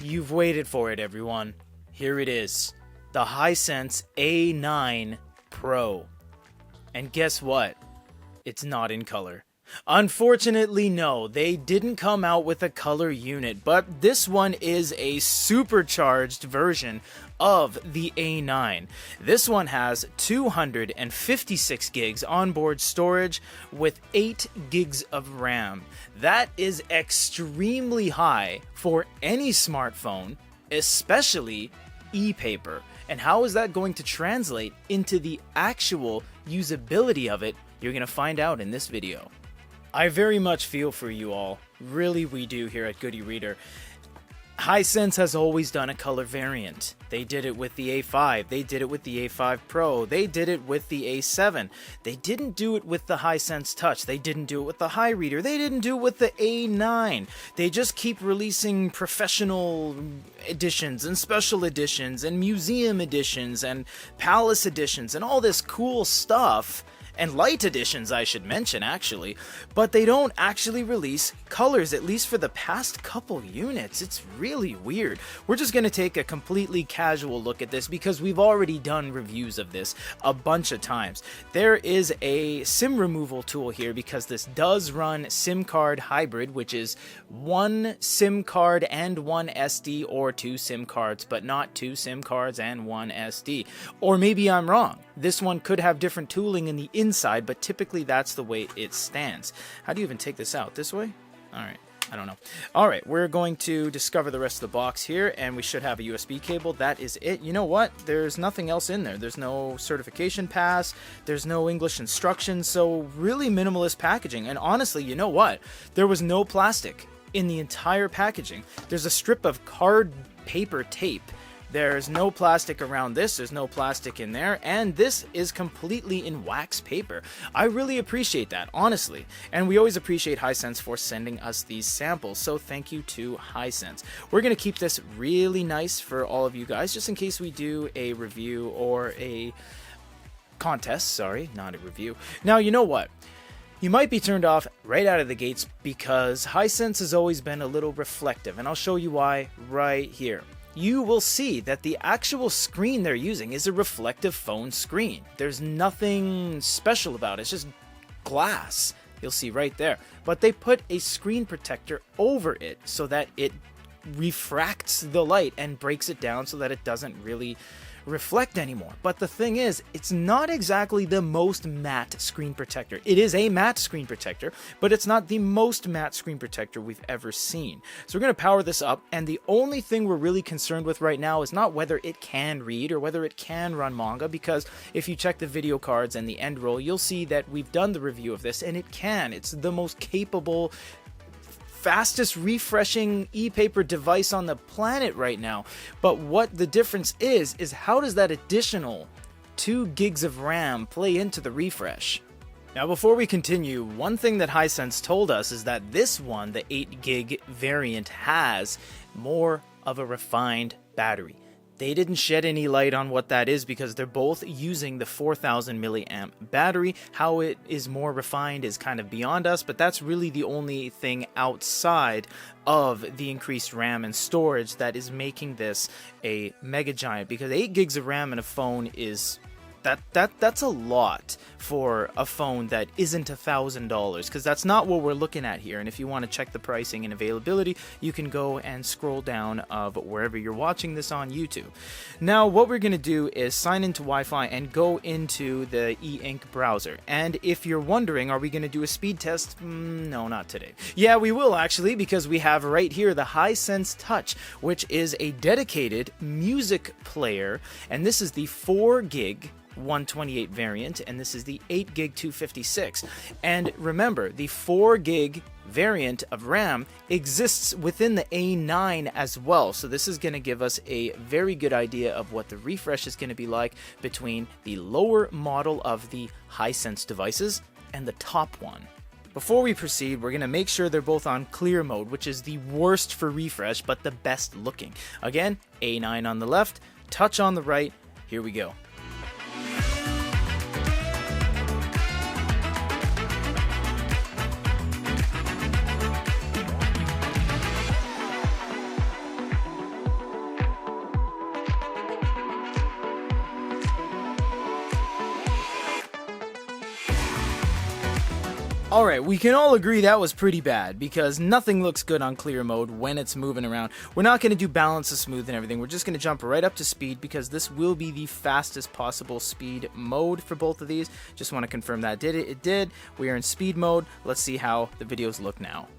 You've waited for it, everyone. Here it is. The Hisense A9 Pro. And guess what? It's not in color. Unfortunately, no, they didn't come out with a color unit, but this one is a supercharged version of the A9. This one has 256 gigs onboard storage with 8 gigs of RAM. That is extremely high for any smartphone, especially e-paper. And how is that going to translate into the actual usability of it? You're going to find out in this video. I very much feel for you all. Really, we do here at Good e-Reader. Hisense has always done a color variant. They did it with the A5, they did it with the A5 Pro, they did it with the A7. They didn't do it with the Hisense Touch, they didn't do it with the HiReader, they didn't do it with the A9. They just keep releasing professional editions and special editions and museum editions and palace editions and all this cool stuff. And light editions, I should mention, actually, but they don't actually release colors, at least for the past couple units. It's really weird. We're just going to take a completely casual look at this because we've already done reviews of this a bunch of times. There is a SIM removal tool here because this does run SIM card hybrid, which is one SIM card and one SD, or two SIM cards, but not two SIM cards and one SD. Or maybe I'm wrong. This one could have different tooling in the inside, but typically that's the way it stands. How do you even take this out? This way? Alright, I don't know. Alright, we're going to discover the rest of the box here, and we should have a USB cable. That is it. You know what? There's nothing else in there. There's no certification pass, there's no English instructions, so really minimalist packaging. And honestly, you know what? There was no plastic in the entire packaging. There's a strip of card paper tape. There's no plastic around this, there's no plastic in there, and this is completely in wax paper. I really appreciate that, honestly. And we always appreciate Hisense for sending us these samples, so thank you to Hisense. We're going to keep this really nice for all of you guys, just in case we do a review or a contest, sorry, not a review. Now, you know what? You might be turned off right out of the gates because Hisense has always been a little reflective, and I'll show you why right here. You will see that the actual screen they're using is a reflective phone screen. There's nothing special about it, it's just glass. You'll see right there. But they put a screen protector over it so that it refracts the light and breaks it down so that it doesn't really reflect anymore. But the thing is, it's not exactly the most matte screen protector. It is a matte screen protector, but it's not the most matte screen protector we've ever seen. So we're going to power this up, and the only thing we're really concerned with right now is not whether it can read or whether it can run manga, because if you check the video cards and the end roll, you'll see that we've done the review of this, and it can. It's the most capable, fastest refreshing e-paper device on the planet right now. But what the difference is how does that additional 2 gigs of RAM play into the refresh? Now, before we continue, one thing that Hisense told us is that this one, the 8 gig variant, has more of a refined battery. They didn't shed any light on what that is because they're both using the 4000 milliamp battery. How it is more refined is kind of beyond us, but that's really the only thing outside of the increased RAM and storage that is making this a mega giant, because 8 gigs of RAM in a phone is that's a lot for a phone that isn't $1,000, because that's not what we're looking at here. And if you want to check the pricing and availability, you can go and scroll down of wherever you're watching this on YouTube. Now, what we're going to do is sign into Wi-Fi and go into the EINK browser. And if you're wondering, are we going to do a speed test? No, not today. Yeah, we will actually, because we have right here the Hisense Touch, which is a dedicated music player, and this is the 4 gig 128 variant, and this is the 8 gig 256. And remember, the 4 gig variant of RAM exists within the A9 as well, so this is going to give us a very good idea of what the refresh is going to be like between the lower model of the Hisense devices and the top one. Before we proceed, we're going to make sure they're both on clear mode, which is the worst for refresh but the best looking. Again, A9 on the left, Touch on the right. Here we go. Alright, we can all agree that was pretty bad, because nothing looks good on clear mode when it's moving around. We're not going to do balance of smooth and everything, we're just going to jump right up to speed, because this will be the fastest possible speed mode for both of these. Just want to confirm that did it. It did. We are in speed mode. Let's see how the videos look now.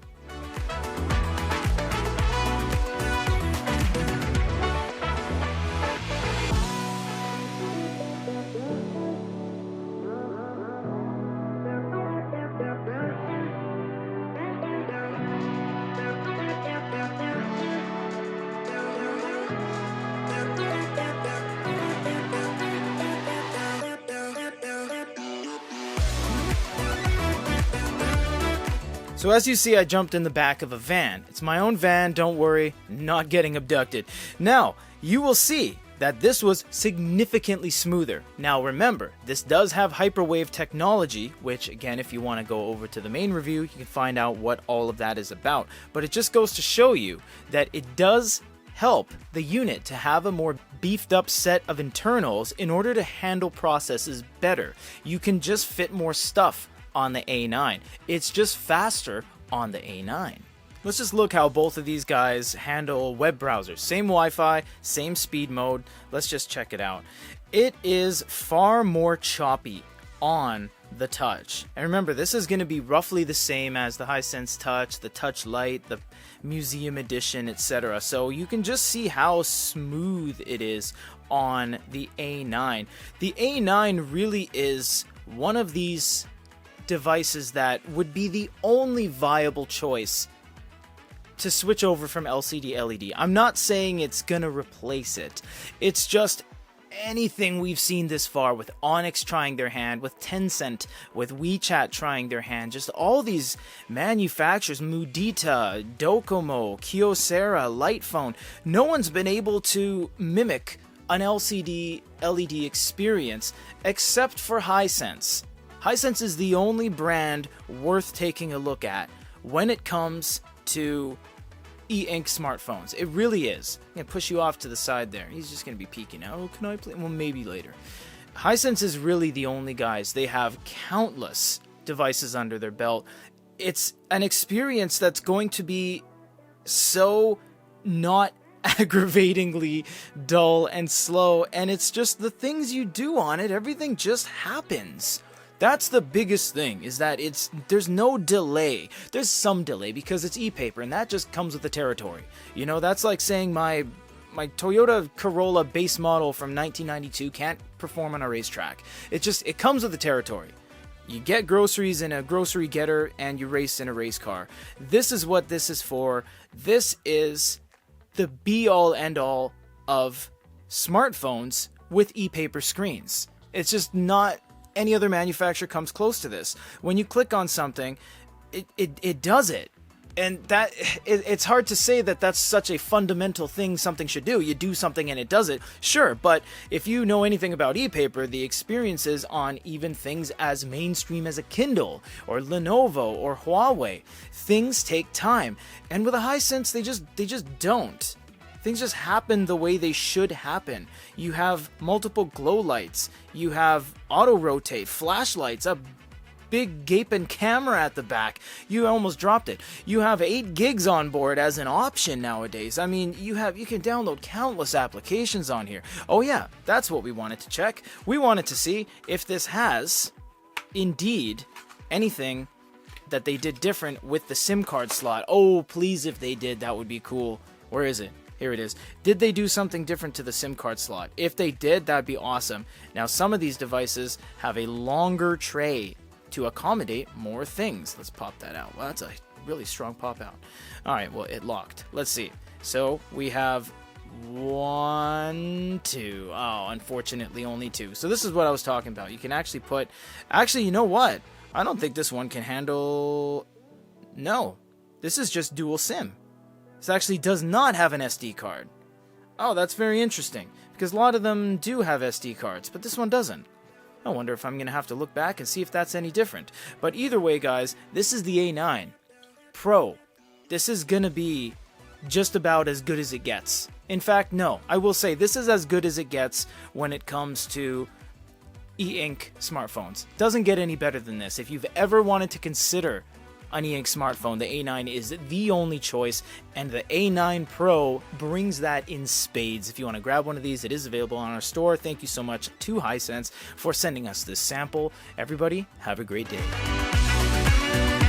So as you see, I jumped in the back of a van. It's my own van, don't worry, not getting abducted. Now, you will see that this was significantly smoother. Now remember, this does have hyperwave technology, which again, if you want to go over to the main review, you can find out what all of that is about. But it just goes to show you that it does help the unit to have a more beefed up set of internals in order to handle processes better. You can just fit more stuff on the A9. It's just faster on the A9. Let's just look how both of these guys handle web browsers. Same Wi-Fi, same speed mode. Let's just check it out. It is far more choppy on the Touch. And remember, this is going to be roughly the same as the Hisense Touch, the Touch Lite, the Museum Edition, etc. So you can just see how smooth it is on the A9. The A9 really is one of these devices that would be the only viable choice to switch over from LCD LED. I'm not saying it's gonna replace it. It's just anything we've seen this far, with Onyx trying their hand, with Tencent, with WeChat trying their hand, just all these manufacturers, Mudita, Docomo, Kyocera, Lightphone, no one's been able to mimic an LCD LED experience except for Hisense. Hisense is the only brand worth taking a look at when it comes to EINK smartphones. It really is. I'm going to push you off to the side there. He's just going to be peeking out. Oh, can I play? Well, maybe later. Hisense is really the only guys. They have countless devices under their belt. It's an experience that's going to be so not aggravatingly dull and slow, and it's just the things you do on it, everything just happens. That's the biggest thing, is that there's no delay. There's some delay because it's e-paper, and that just comes with the territory. You know, that's like saying my Toyota Corolla base model from 1992 can't perform on a racetrack. It comes with the territory. You get groceries in a grocery getter, and you race in a race car. This is what this is for. This is the be-all, end-all of smartphones with e-paper screens. It's just not any other manufacturer comes close to this. When you click on something, it does it. And that it's hard to say that that's such a fundamental thing something should do. You do something and it does it, sure, but if you know anything about e-paper, the experiences on even things as mainstream as a Kindle or Lenovo or Huawei, things take time. And with a Hisense, they just don't. Things just happen the way they should happen. You have multiple glow lights. You have auto rotate, flashlights, a big gaping camera at the back. You almost dropped it. You have 8 gigs on board as an option nowadays. I mean, you can download countless applications on here. Oh yeah, that's what we wanted to check. We wanted to see if this has indeed anything that they did different with the SIM card slot. Oh, please, if they did, that would be cool. Where is it? Here it is. Did they do something different to the SIM card slot? If they did, that'd be awesome. Now, some of these devices have a longer tray to accommodate more things. Let's pop that out. Well, that's a really strong pop out. All right, well, it locked. Let's see. So we have 1, 2. Oh, unfortunately, only 2. So this is what I was talking about. You can actually put... Actually, you know what? I don't think this one can handle... No. This is just dual SIM. This actually does not have an SD card. Oh, that's very interesting, because a lot of them do have SD cards, but this one doesn't. I wonder if I'm going to have to look back and see if that's any different. But either way, guys, this is the A9 Pro. This is going to be just about as good as it gets. In fact, no, I will say this is as good as it gets when it comes to E-Ink smartphones. Doesn't get any better than this. If you've ever wanted to consider an E-Ink smartphone, the A9 is the only choice, and the A9 Pro brings that in spades. If you want to grab one of these, it is available on our store. Thank you so much to Hisense for sending us this sample. Everybody, have a great day.